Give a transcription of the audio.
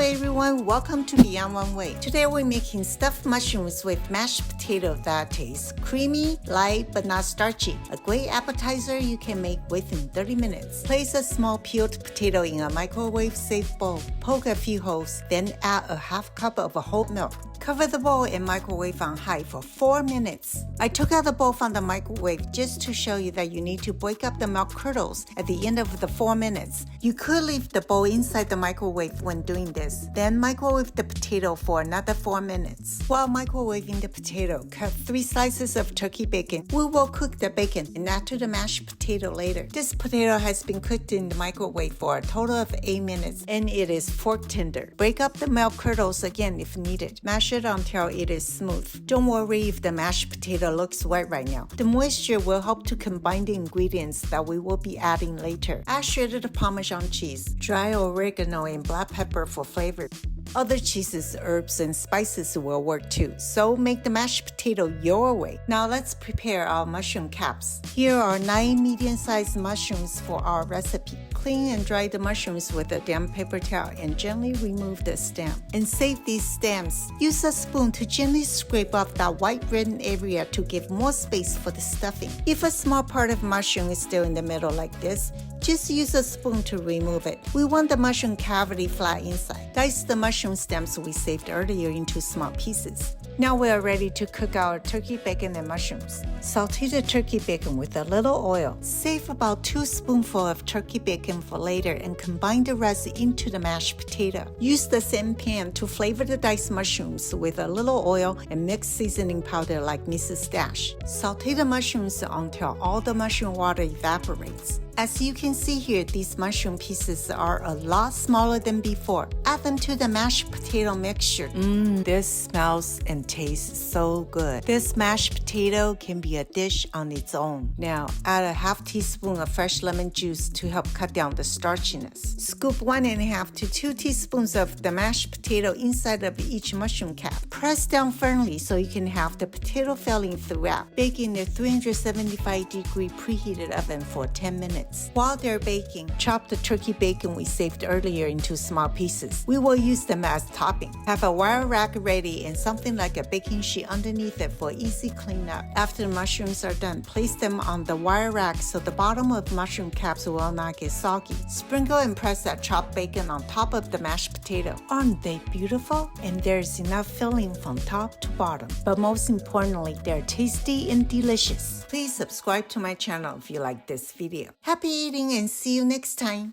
everyone, welcome to Beyond One Way. Today we're making stuffed mushrooms with mashed potato that tastes creamy, light, but not starchy. A great appetizer you can make within 30 minutes. Place a small peeled potato in a microwave-safe bowl. Poke a few holes, then add a half cup of whole milk. Cover the bowl and microwave on high for 4 minutes. I took out the bowl from the microwave just to show you that you need to break up the milk curdles at the end of the 4 minutes. You could leave the bowl inside the microwave when doing this, then microwave the potato for another 4 minutes. While microwaving the potato, cut 3 slices of turkey bacon. We will cook the bacon and add to the mashed potato later. This potato has been cooked in the microwave for a total of 8 minutes and it is fork tender. Break up the milk curdles again if needed. Mash it until it is smooth. Don't worry if the mashed potato looks wet right now. The moisture will help to combine the ingredients that we will be adding later. Add shredded Parmesan cheese, dry oregano, and black pepper for flavor. Other cheeses, herbs, and spices will work too, so make the mashed potato your way. Now let's prepare our mushroom caps. Here are 9 medium-sized mushrooms for our recipe. Clean and dry the mushrooms with a damp paper towel and gently remove the stem. And save these stems. Use a spoon to gently scrape off that white red area to give more space for the stuffing. If a small part of mushroom is still in the middle like this, just use a spoon to remove it. We want the mushroom cavity flat inside. Dice the mushroom stems we saved earlier into small pieces. Now we are ready to cook our turkey bacon and mushrooms. Saute the turkey bacon with a little oil. Save about 2 spoonfuls of turkey bacon for later and combine the rest into the mashed potato. Use the same pan to flavor the diced mushrooms with a little oil and mix seasoning powder like Mrs. Dash. Saute the mushrooms until all the mushroom water evaporates. As you can see here, these mushroom pieces are a lot smaller than before. Add them to the mashed potato mixture. This smells and tastes so good. This mashed potato can be a dish on its own. Now, add a half teaspoon of fresh lemon juice to help cut down the starchiness. Scoop 1.5 to 2 teaspoons of the mashed potato inside of each mushroom cap. Press down firmly so you can have the potato filling throughout. Bake in a 375-degree preheated oven for 10 minutes. While they're baking, chop the turkey bacon we saved earlier into small pieces. We will use them as topping. Have a wire rack ready and something like a baking sheet underneath it for easy cleanup. After the mushrooms are done, place them on the wire rack so the bottom of mushroom caps will not get soggy. Sprinkle and press that chopped bacon on top of the mashed potato. Aren't they beautiful? And there's enough filling from top to bottom. But most importantly, they're tasty and delicious. Please subscribe to my channel if you like this video. Happy eating and see you next time.